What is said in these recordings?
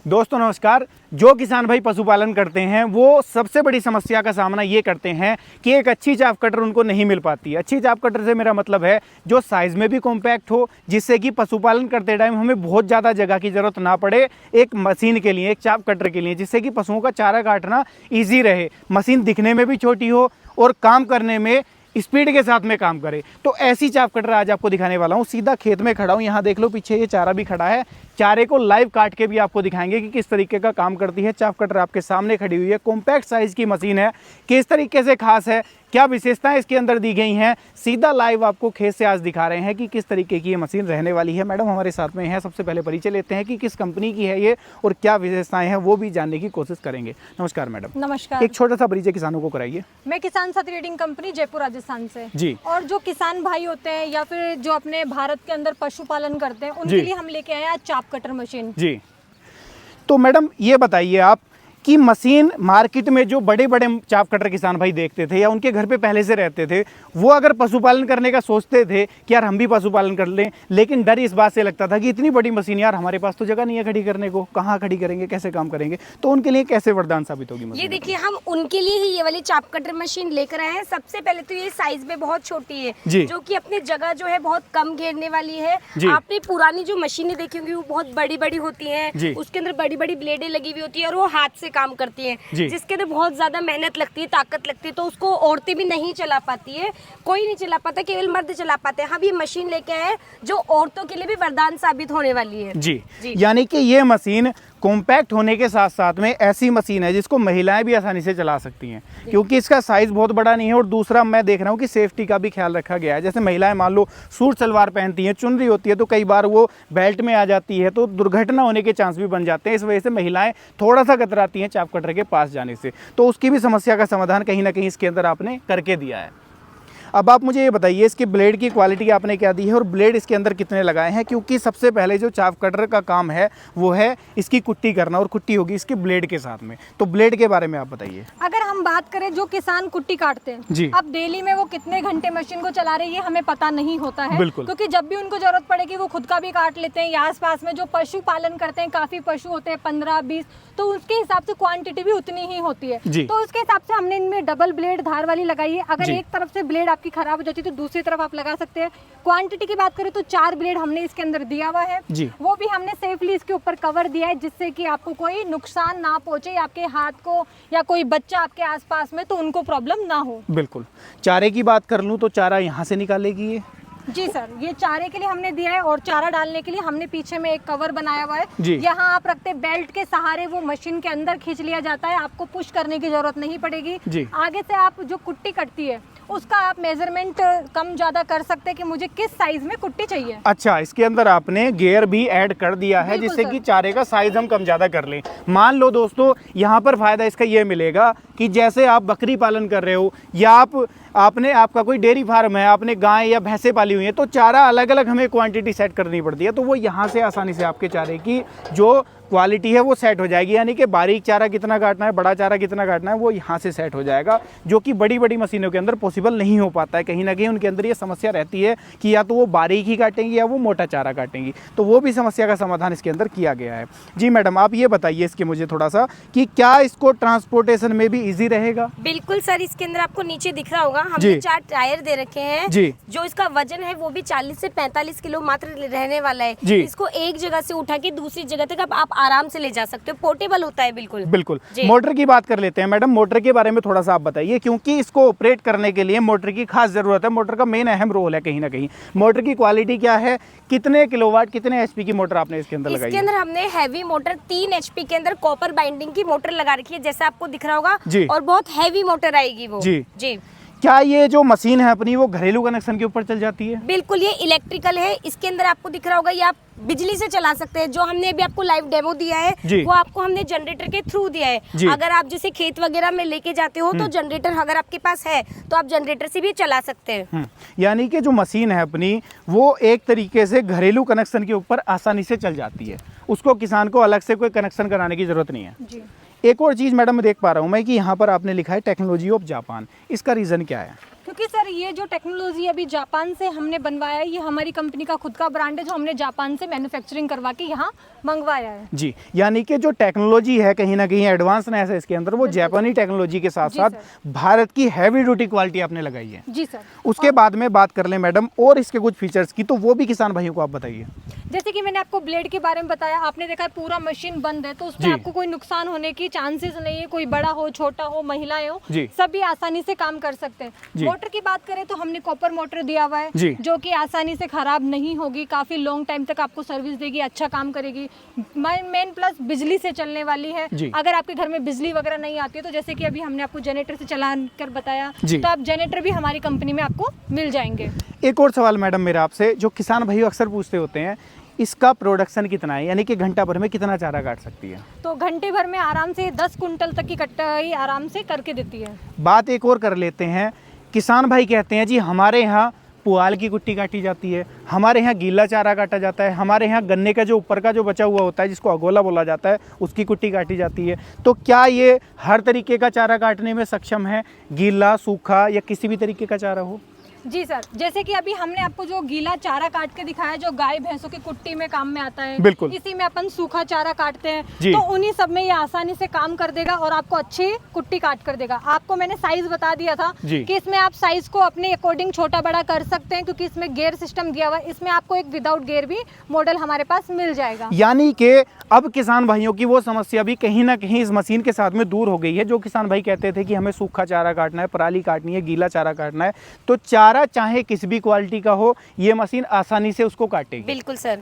दोस्तों नमस्कार। जो किसान भाई पशुपालन करते हैं वो सबसे बड़ी समस्या का सामना ये करते हैं कि एक अच्छी चाप कटर उनको नहीं मिल पाती। अच्छी चाप कटर से मेरा मतलब है जो साइज़ में भी कॉम्पैक्ट हो, जिससे कि पशुपालन करते टाइम हमें बहुत ज़्यादा जगह की ज़रूरत ना पड़े एक मशीन के लिए, एक चाप कटर के लिए, जिससे कि पशुओं का चारा काटना ईजी रहे, मशीन दिखने में भी छोटी हो और काम करने में स्पीड के साथ में काम करे। तो ऐसी चाप कटर आज आपको दिखाने वाला हूँ। सीधा खेत में खड़ा हूँ, यहाँ देख लो पीछे ये चारा भी खड़ा है। चारे को लाइव काट के भी आपको दिखाएंगे कि किस तरीके का काम करती है। चाप कटर आपके सामने खड़ी हुई है, कॉम्पैक्ट साइज की मशीन है, किस तरीके से खास है, क्या विशेषताएं इसके अंदर दी गई हैं, सीधा लाइव आपको खेत से आज दिखा रहे हैं कि किस तरीके की ये मशीन रहने वाली है। मैडम हमारे साथ में है, सबसे पहले परिचय लेते हैं कि किस कंपनी की है ये और क्या विशेषताएं हैं वो भी जानने की कोशिश करेंगे। नमस्कार मैडम। नमस्कार। एक छोटा सा परिचय किसानों को कराइए। मैं किसान साथी ट्रेडिंग कंपनी जयपुर राजस्थान से जी। और जो किसान भाई होते हैं या फिर जो अपने भारत के अंदर पशुपालन करते हैं उनके लिए हम लेके आए हैं आज चाप कटर मशीन। जी, तो मैडम ये बताइए आप कि मशीन मार्केट में जो बड़े बड़े चाप कटर किसान भाई देखते थे या उनके घर पे पहले से रहते थे, वो अगर पशुपालन करने का सोचते थे कि यार हम भी पशुपालन कर लें, लेकिन डर इस बात से लगता था कि इतनी बड़ी मशीन, यार हमारे पास तो जगह नहीं है खड़ी करने को, कहाँ खड़ी करेंगे, कैसे काम करेंगे, तो उनके लिए कैसे वरदान साबित होगी मशीन? ये देखिए, हम उनके लिए ही ये वाली चाप कटर मशीन लेकर आए हैं। सबसे पहले तो ये साइज में बहुत छोटी है, जो कि अपनी जगह जो है बहुत कम घेरने वाली है। आपने पुरानी जो मशीनें देखी होंगी वो बहुत बड़ी बड़ी होती हैं, उसके अंदर बड़ी बड़ी ब्लेडें लगी हुई होती है और वो हाथ से काम करती हैं, जिसके अंदर बहुत ज्यादा मेहनत लगती है, ताकत लगती है, तो उसको औरतें भी नहीं चला पाती है, कोई नहीं चला पाता, केवल मर्द चला पाते हैं। हम ये मशीन लेके आए जो औरतों के लिए भी वरदान साबित होने वाली है। जी, यानी कि ये मशीन कॉम्पैक्ट होने के साथ साथ में ऐसी मशीन है जिसको महिलाएं भी आसानी से चला सकती हैं, क्योंकि इसका साइज बहुत बड़ा नहीं है। और दूसरा मैं देख रहा हूँ कि सेफ्टी का भी ख्याल रखा गया है। जैसे महिलाएं मान लो सूट सलवार पहनती हैं, चुनरी होती है, तो कई बार वो बेल्ट में आ जाती है तो दुर्घटना होने के चांस भी बन जाते हैं। इस वजह से महिलाएं थोड़ा सा कतराती हैं चाप कटर के पास जाने से, तो उसकी भी समस्या का समाधान कहीं ना कहीं इसके अंदर आपने करके दिया है। अब आप मुझे ये बताइए इसकी ब्लेड की क्वालिटी आपने क्या दी है और ब्लेड इसके अंदर कितने लगाए हैं, क्योंकि सबसे पहले जो चाप कटर का काम है वो है इसकी कुट्टी करना और कुट्टी होगी इसके ब्लेड के साथ में। तो ब्लेड के बारे में आप बताइए। अगर हम बात करें जो किसान कुट्टी काटते हैं जी, अब डेली में वो कितने घंटे मशीन को चला रहे हैं ये हमें पता नहीं होता है, क्योंकि जब भी उनको जरूरत पड़ेगी वो खुद का भी काट लेते हैं। या आस पास में जो पशु पालन करते हैं, काफी पशु होते हैं 15-20, तो उसके हिसाब से क्वांटिटी भी उतनी ही होती है, तो उसके हिसाब से हमने इनमें डबल ब्लेड धार वाली लगाई है। अगर एक तरफ से ब्लेड आपकी खराब हो जाती है तो दूसरी तरफ आप लगा सकते हैं। क्वांटिटी की बात करें तो 4 ब्लेड हमने इसके अंदर दिया हुआ है, वो भी हमने सेफली इसके ऊपर कवर दिया है, जिससे कि आपको कोई नुकसान ना पहुंचे, आपके हाथ को या कोई बच्चा आपके आसपास में तो उनको प्रॉब्लम ना हो। बिल्कुल। चारे की बात कर लूं तो चारा यहाँ से निकालेगी ये? जी सर, ये चारे के लिए हमने दिया है और चारा डालने के लिए हमने पीछे में एक कवर बनाया हुआ है। यहाँ आप रखते बेल्ट के सहारे वो मशीन के अंदर खींच लिया जाता है, आपको पुश करने की जरूरत नहीं पड़ेगी। आगे से आप जो कुट्टी कटती है उसका आप मेजरमेंट कम ज्यादा कर सकते हैं कि मुझे किस साइज में कुट्टी चाहिए। अच्छा, इसके अंदर आपने गियर भी ऐड कर दिया है जिससे कि चारे का साइज हम कम ज्यादा कर लें। मान लो दोस्तों यहाँ पर फायदा इसका ये मिलेगा कि जैसे आप बकरी पालन कर रहे हो या आपका कोई डेयरी फार्म है, आपने गाय या भैंसे पाली हुई है, तो चारा अलग अलग हमें क्वांटिटी सेट करनी पड़ती है, तो वो यहाँ से आसानी से आपके चारे की जो क्वालिटी है वो सेट हो जाएगी। यानी कि बारीक चारा कितना काटना है, बड़ा चारा कितना काटना है, वो यहाँ से सेट हो जाएगा, जो कि बड़ी बड़ी मशीनों के अंदर पॉसिबल नहीं हो पाता है। कहीं ना कहीं उनके अंदर ये समस्या रहती है कि या तो वो बारीक ही काटेंगी या वो मोटा चारा काटेंगी, तो वो भी समस्या का समाधान इसके अंदर किया गया है। जी मैडम, आप ये बताइए इसके मुझे थोड़ा सा कि क्या इसको ट्रांसपोर्टेशन में भी ईजी रहेगा? बिल्कुल सर, इसके अंदर आपको नीचे दिख रहा होगा हमने 4 टायर दे रखे हैं, जो इसका वजन है वो भी 40 से 45 किलो मात्र रहने वाला है। इसको एक जगह से उठा के दूसरी जगह तक आप आराम से ले जा सकते हो, पोर्टेबल होता है। बिल्कुल बिल्कुल। मोटर की बात कर लेते हैं मैडम, मोटर के बारे में थोड़ा सा आप बताइए, क्योंकि इसको ऑपरेट करने के लिए मोटर की खास जरूरत है। मोटर का मेन अहम रोल है कहीं ना कहीं। मोटर की क्वालिटी क्या है, कितने किलोवाट कितने एचपी की मोटर आपने इसके अंदर लगाई है? इसके अंदर हमने हैवी मोटर 3 एचपी के अंदर कॉपर बाइंडिंग की मोटर लगा रखी है, जैसे आपको दिख रहा होगा, और बहुत हैवी मोटर आएगी वो। जी। क्या ये जो मशीन है अपनी वो घरेलू कनेक्शन के ऊपर चल जाती है? बिल्कुल, ये इलेक्ट्रिकल है। इसके अंदर आपको दिख रहा होगा ये आप बिजली से चला सकते हैं। जो हमने अभी आपको लाइव डेमो दिया है वो आपको हमने जनरेटर के थ्रू दिया है। अगर आप जैसे खेत वगैरह में लेके जाते हो तो जनरेटर अगर आपके पास है तो आप जनरेटर से भी चला सकते हैं। यानी कि जो मशीन है अपनी वो एक तरीके से घरेलू कनेक्शन के ऊपर आसानी से चल जाती है, उसको किसान को अलग से कोई कनेक्शन कराने की जरूरत नहीं है। एक और चीज़ मैडम मैं देख पा रहा हूँ मैं कि यहाँ पर आपने लिखा है टेक्नोलॉजी ऑफ जापान, इसका रीज़न क्या है? क्योंकि सर ये जो टेक्नोलॉजी अभी जापान से हमने बनवाया है, ये हमारी कंपनी का खुद का ब्रांड है जो हमने जापान से मैन्युफैक्चरिंग करवा के यहाँ मंगवाया है। जी, यानी कि जो टेक्नोलॉजी है कहीं ना कहीं एडवांसनेस है इसके अंदर, वो जापानी टेक्नोलॉजी के साथ साथ भारत की हैवी ड्यूटी क्वालिटी आपने लगाई है। जी सर। उसके बाद में बात कर लें मैडम और इसके कुछ फीचर्स की, तो वो भी किसान भाइयों को आप बताइए। जैसे कि मैंने आपको ब्लेड के बारे में बताया, आपने देखा है पूरा मशीन बंद है, तो उसमें आपको कोई नुकसान होने की चांसेस नहीं है। कोई बड़ा हो, छोटा हो, महिलाएं हो, सभी आसानी से काम कर सकते हैं। मोटर की बात करें तो हमने कॉपर मोटर दिया हुआ है जो कि आसानी से खराब नहीं होगी, काफी लॉन्ग टाइम तक आपको सर्विस देगी, अच्छा काम करेगी। मेन प्लस बिजली से चलने वाली है। अगर आपके घर में बिजली वगैरह नहीं आती है तो जैसे कि अभी हमने आपको जनरेटर से चला कर बताया, तो आप जनरेटर भी हमारी कंपनी में आपको मिल जाएंगे। एक और सवाल मैडम मेरा आपसे, जो किसान भाई अक्सर पूछते होते हैं, इसका प्रोडक्शन कितना है, यानी कि घंटा भर में कितना चारा काट सकती है? तो घंटे भर में आराम से 10 कुंटल तक की कटाई आराम से करके देती है। बात एक और कर लेते हैं, किसान भाई कहते हैं जी हमारे यहाँ पुआल की कुट्टी काटी जाती है, हमारे यहाँ गीला चारा काटा जाता है, हमारे यहाँ गन्ने का जो ऊपर का जो बचा हुआ होता है जिसको अगोला बोला जाता है उसकी कुट्टी काटी जाती है। तो क्या ये हर तरीके का चारा काटने में सक्षम है, गीला, सूखा या किसी भी तरीके का चारा हो? जी सर, जैसे कि अभी हमने आपको जो गीला चारा काट के दिखाया जो गाय भैंसों की कुट्टी में काम में आता है, बिल्कुल इसी में अपन सूखा चारा काटते हैं, तो उन्हीं सब में ये आसानी से काम कर देगा और आपको अच्छी कुट्टी काट कर देगा। आपको मैंने साइज बता दिया था कि इसमें आप साइज को अपने अकॉर्डिंग छोटा बड़ा कर सकते हैं, क्योंकि इसमें गियर सिस्टम दिया हुआ है। इसमें आपको एक विदाउट गियर भी मॉडल हमारे पास मिल जाएगा। यानी कि अब किसान भाइयों की वो समस्या भी कहीं ना कहीं इस मशीन के साथ में दूर हो गई है। जो किसान भाई कहते थे कि हमें सूखा चारा काटना है, पराली काटनी है, गीला चारा काटना है, तो चारा चाहे किसी भी क्वालिटी का हो, ये मशीन आसानी से उसको काटेगी। बिल्कुल सर।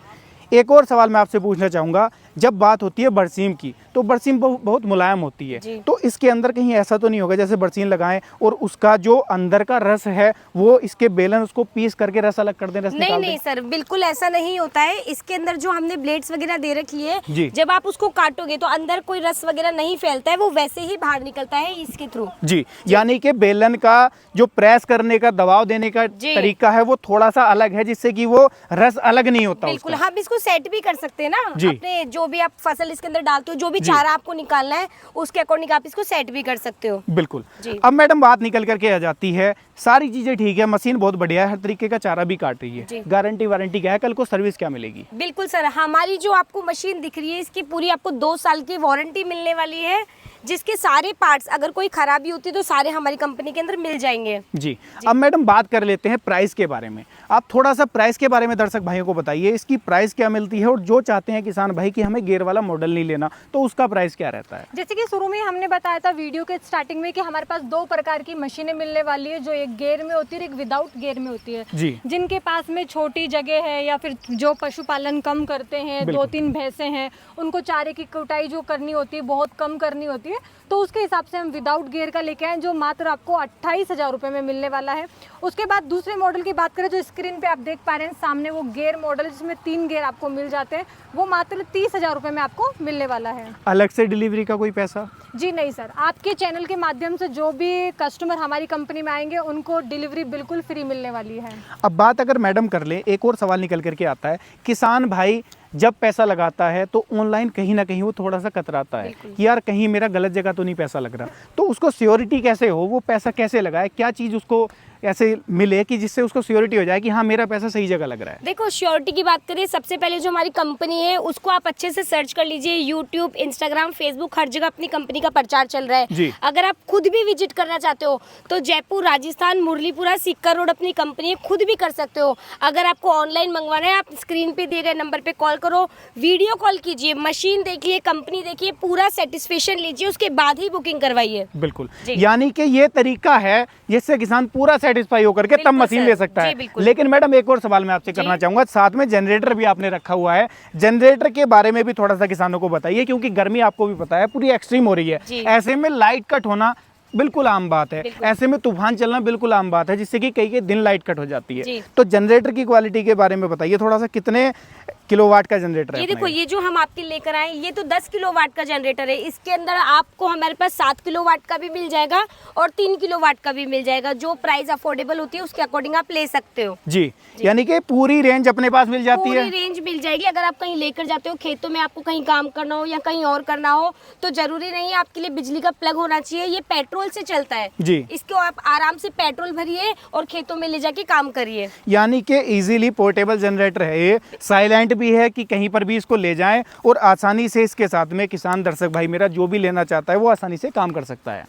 एक और सवाल मैं आपसे पूछना चाहूँगा, जब बात होती है बरसीम की, तो बरसीम बहुत मुलायम होती है, तो इसके अंदर कहीं ऐसा तो नहीं होगा जैसे बरसीम लगाएं और उसका जो अंदर का रस है वो इसके बेलन उसको पीस करके रस अलग कर दें, रस निकाल दें? नहीं सर, बिल्कुल ऐसा नहीं होता है। इसके अंदर जो हमने ब्लेड्स वगैरह दे रखी है, जब आप उसको काटोगे तो अंदर कोई रस वगैरह नहीं फैलता है, वो वैसे ही बाहर निकलता है इसके थ्रू। जी, यानी कि बेलन का जो प्रेस करने का, दबाव देने का तरीका है वो थोड़ा सा अलग है, जिससे कि वो रस अलग नहीं होता। बिल्कुल, हम इसको सेट भी कर सकते हैं ना, अपने जो भी आप फसल इसके अंदर डालते हो, जो भी चारा आपको निकालना है उसके अकॉर्डिंग आप इसको सेट भी कर सकते हो। बिल्कुल। अब मैडम बात निकल करके आ जाती है, सारी चीजें ठीक है, मशीन बहुत बढ़िया है, हर तरीके का चारा भी काट रही है, गारंटी वारंटी क्या है, कल को सर्विस क्या मिलेगी? बिल्कुल सर, हमारी जो आपको मशीन दिख रही है इसकी पूरी आपको 2 साल की वारंटी मिलने वाली है, जिसके सारे पार्ट्स अगर कोई खराबी होती है तो सारे हमारी कंपनी के अंदर मिल जाएंगे। जी। अब मैडम बात कर लेते हैं प्राइस के बारे में। आप थोड़ा सा प्राइस के बारे में दर्शक भाइयों को बताइए, इसकी प्राइस क्या मिलती है, और जो चाहते हैं किसान भाई कि हमें गियर वाला मॉडल नहीं लेना, तो उसका प्राइस क्या रहता है? जैसे कि शुरू में हमने बताया था वीडियो के स्टार्टिंग में कि हमारे पास 2 प्रकार की मशीनें मिलने वाली है, जो एक गियर में होती है, एक विदाउट गियर में होती है। जिनके पास में छोटी जगह है या फिर जो पशुपालन कम करते हैं, 2-3 भैंसे हैं, उनको चारे की कुटाई जो करनी होती है बहुत कम करनी होती है, तो उसके हिसाब से हम विदाउट गियर का लेके आए, जो मात्र आपको 28,000 रुपये में मिलने वाला है। उसके बाद दूसरे मॉडल की बात करें, जो स्क्रीन पे आप देख पा रहे हैं सामने, वो गियर मॉडल जिसमें 3 गियर आपको मिल जाते हैं, वो मात्र 30,000 रुपये में आपको मिलने वाला है। अलग से डिलीवरी का कोई पैसा? जी नहीं सर, आपके चैनल के माध्यम से जो भी कस्टमर हमारी कंपनी में आएंगे उनको डिलीवरी बिल्कुल फ्री मिलने वाली है। अब बात अगर मैडम कर ले, एक और सवाल निकल करके आता है, किसान भाई जब पैसा लगाता है तो ऑनलाइन कहीं ना कहीं वो थोड़ा सा कतराता है कि यार कहीं मेरा गलत जगह तो नहीं पैसा लग रहा, तो उसको श्योरिटी कैसे हो, वो पैसा कैसे लगाए, क्या चीज़ उसको ऐसे मिले कि जिससे उसको श्योरिटी हो जाए कि हाँ मेरा पैसा सही जगह लग रहा है? देखो, श्योरिटी की बात करें, सबसे पहले जो हमारी कंपनी है उसको आप अच्छे से सर्च कर लीजिए, यूट्यूब, इंस्टाग्राम, फेसबुक, हर जगह अपनी कंपनी का प्रचार चल रहा है। अगर आप खुद भी विजिट करना चाहते हो तो जयपुर, राजस्थान, मुरलीपुरा, सिक्कर रोड अपनी कंपनी है, खुद भी कर सकते हो। अगर आपको ऑनलाइन मंगवाना है, आप स्क्रीन पे दिए गए नंबर पे कॉल करो, वीडियो कॉल कीजिए, मशीन देखिए, कंपनी देखिए, पूरा सेटिस्फेक्शन लीजिए, उसके बाद ही बुकिंग करवाइए। बिल्कुल, यानी कि ये तरीका है जिससे किसान पूरा सेटिस्फाई होकर के तब मशीन ले सकता है। लेकिन मैडम एक और सवाल मैं आपसे करना चाहूंगा, साथ में जनरेटर भी आपने रखा हुआ है, जनरेटर के बारे में भी थोड़ा सा किसानों को बताइए, क्योंकि गर्मी आपको भी पता है पूरी एक्सट्रीम हो रही है, ऐसे में लाइट कट होना बिल्कुल आम बात है, ऐसे में तूफान चलना बिल्कुल आम बात है, जिससे कि कई के दिन लाइट कट हो जाती है। तो जनरेटर की क्वालिटी के बारे में बताइए थोड़ा सा, कितने किलोवाट का जनरेटर है ये अपना देखो, ये जो हम आपके लेकर आए ये तो 10 किलोवाट का जनरेटर है। इसके अंदर आपको हमारे पास 7 किलोवाट का भी मिल जाएगा और 3 किलोवाट का भी मिल जाएगा। जो प्राइस अफोर्डेबल होती है उसके अकॉर्डिंग आप ले सकते हो। जी, यानी कि पूरी रेंज अपने पास मिल जाती है। पूरी रेंज मिल जाएगी। अगर आप कहीं लेकर जाते हो, खेतों में आपको कहीं काम करना हो या कहीं और करना हो, तो जरूरी नहीं है आपके लिए बिजली का प्लग होना चाहिए। ये पेट्रोल से चलता है जी। इसको आप आराम से पेट्रोल भरिए और खेतों में ले जाके काम करिए। यानी कि इजीली पोर्टेबल जनरेटर है, ये साइलेंट भी है कि कहीं पर भी इसको ले जाएं और आसानी से इसके साथ में किसान दर्शक भाई मेरा जो भी लेना चाहता है वो आसानी से काम कर सकता है।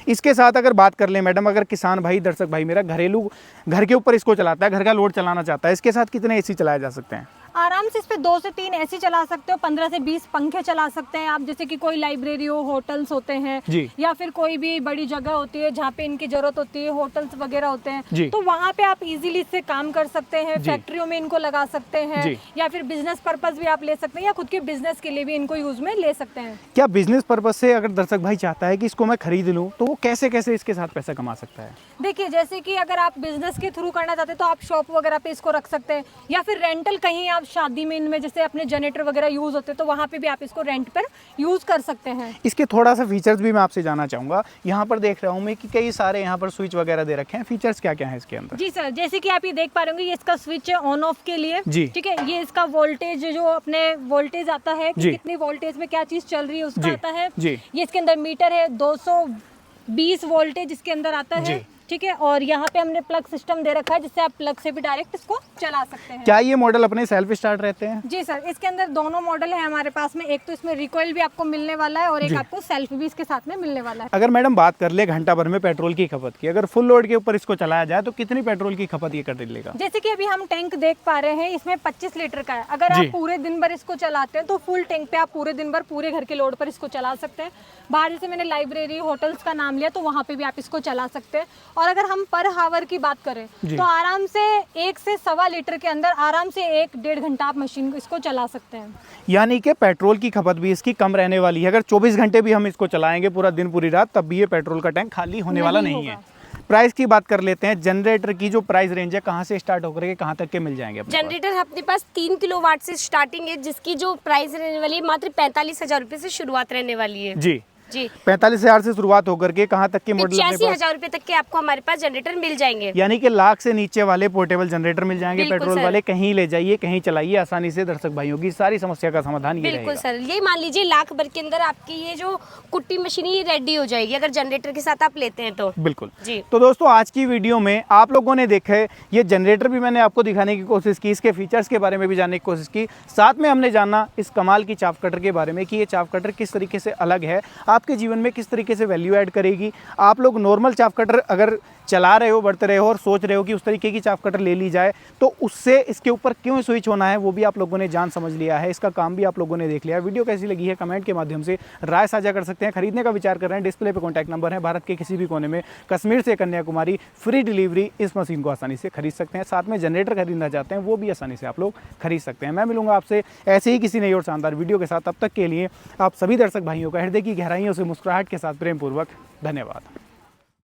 इसके साथ अगर बात कर लें मैडम, अगर किसान भाई दर्शक भाई मेरा घरेलू घर के ऊपर इसको चलाता है, घर का लोड चलाना चाहता है, इसके साथ कितने एसी चलाए जा सकते हैं? आराम से इस पे 2 से 3 एसी चला सकते हो, 15 से 20 पंखे चला सकते हैं आप। जैसे कि कोई लाइब्रेरी हो, होटल्स होते हैं जी। या फिर कोई भी बड़ी जगह होती है जहाँ पे इनकी जरूरत होती है, होटल्स वगैरह होते जी। हैं, तो वहाँ पे आप इजीली इससे काम कर सकते हैं। फैक्ट्रियों में इनको लगा सकते हैं या फिर बिजनेस पर्पज भी आप ले सकते हैं या खुद के बिजनेस के लिए भी इनको यूज में ले सकते हैं। क्या बिजनेस पर्पज से अगर दर्शक भाई चाहता है कि इसको मैं खरीद लूँ तो वो कैसे कैसे इसके साथ पैसा कमा सकता है? देखिए, जैसे कि अगर आप बिजनेस के थ्रू करना चाहते हैं तो आप शॉप वगैरह पे इसको रख सकते हैं या फिर रेंटल, कहीं आप शादी में इनमें जैसे अपने जनरेटर वगैरह यूज होते हैं तो वहाँ पे भी आप इसको रेंट पर यूज कर सकते हैं। इसके थोड़ा सा फीचर्स भी मैं आपसे जानना चाहूँगा। यहाँ पर देख रहा हूँ मैं कि कई सारे यहाँ पर स्विच वगैरह दे रखे हैं, फीचर्स क्या क्या है इसके अंदर? जी सर, जैसे कि आप ये देख पा रहे होंगे, ये इसका स्विच है ऑन ऑफ के लिए। जी। ठीक है, ये इसका वोल्टेज जो अपने वोल्टेज आता है कि कितनी वोल्टेज में क्या चीज चल रही है उसका आता है। जी। ये इसके अंदर मीटर है, 220 वोल्टेज इसके अंदर आता है। ठीक है, और यहाँ पे हमने प्लग सिस्टम दे रखा है जिससे आप प्लग से भी डायरेक्ट इसको चला सकते हैं। क्या ये मॉडल अपने सेल्फ स्टार्ट रहते हैं? जी सर, इसके अंदर दोनों मॉडल है हमारे पास में। एक तो इसमें रिकॉइल भी आपको मिलने वाला है और एक आपको सेल्फ भी इसके साथ में मिलने वाला है। अगर मैडम बात कर ले घंटा भर में पेट्रोल की खपत की, अगर फुल लोड के ऊपर इसको चलाया जाए तो कितनी पेट्रोल की खपत ये कर लेगा? जैसे कि अभी हम टैंक देख पा रहे हैं, इसमें 25 लीटर का है। अगर आप पूरे दिन भर इसको चलाते हैं तो फुल टैंक पे आप पूरे दिन भर पूरे घर के लोड पर इसको चला सकते हैं। बाहर जैसे मैंने लाइब्रेरी, होटल्स का नाम लिया तो वहाँ पे भी आप इसको चला सकते हैं। और अगर हम पर हावर की बात करें तो आराम से 1 से 1.25 लीटर के अंदर आराम से 1-1.5 घंटा आप मशीन इसको चला सकते हैं। यानी कि पेट्रोल की खपत भी इसकी कम रहने वाली है। अगर 24 घंटे भी हम इसको चलाएंगे पूरा दिन पूरी रात, तब भी ये पेट्रोल का टैंक खाली होने वाला नहीं है। प्राइस की बात कर लेते हैं। जनरेटर की जो प्राइस रेंज है कहाँ से स्टार्ट होकर के कहाँ तक के मिल जाएंगे? जनरेटर अपने पास 3 किलोवाट से स्टार्टिंग है, जिसकी जो प्राइस रहने वाली है मात्र 45,000 रुपए से शुरुआत रहने वाली है। जी जी, 45,000 से शुरुआत होकर के कहाँ तक के मॉडल? 85,000 रुपए तक के आपको हमारे पास जनरेटर मिल जाएंगे। यानी कि लाख से नीचे वाले पोर्टेबल जनरेटर मिल जाएंगे पेट्रोल वाले। कहीं ले जाइए, कहीं चलाइए, आसानी से दर्शक भाइयों की सारी समस्या का समाधान ये बिल्कुल सर। ये मान लीजिए लाख भर के अंदर आपकी ये जो कुट्टी मशीन ये रेडी हो जाएगी अगर जनरेटर के साथ आप लेते हैं तो। बिल्कुल जी। तो दोस्तों आज की वीडियो में आप लोगों ने देखा है, ये जनरेटर भी मैंने आपको दिखाने की कोशिश की, इसके फीचर्स के बारे में भी जानने की कोशिश की, साथ में हमने जाना इस कमाल की चाप कटर के बारे में कि ये चाप कटर किस तरीके से अलग है, आपके जीवन में किस तरीके से वैल्यू ऐड करेगी। आप लोग नॉर्मल चाप कटर अगर चला रहे हो, बढ़ते रहे हो और सोच रहे हो कि उस तरीके की चाप कटर ले ली जाए, तो उससे इसके ऊपर क्यों स्विच होना है वो भी आप लोगों ने जान समझ लिया है। इसका काम भी आप लोगों ने देख लिया है। वीडियो कैसी लगी है कमेंट के माध्यम से राय साझा कर सकते हैं। खरीदने का विचार कर रहे हैं, डिस्प्ले पे कॉन्टैक्ट नंबर है। भारत के किसी भी कोने में, कश्मीर से कन्याकुमारी, फ्री डिलीवरी इस मशीन को आसानी से खरीद सकते हैं। साथ में जनरेटर खरीदना चाहते हैं वो भी आसानी से आप लोग खरीद सकते हैं। मैं मिलूंगा आपसे ऐसे ही किसी नई और शानदार वीडियो के साथ। तब तक के लिए आप सभी दर्शक भाइयों का हृदय की गहराइयों से मुस्कुराहट के साथ प्रेमपूर्वक धन्यवाद।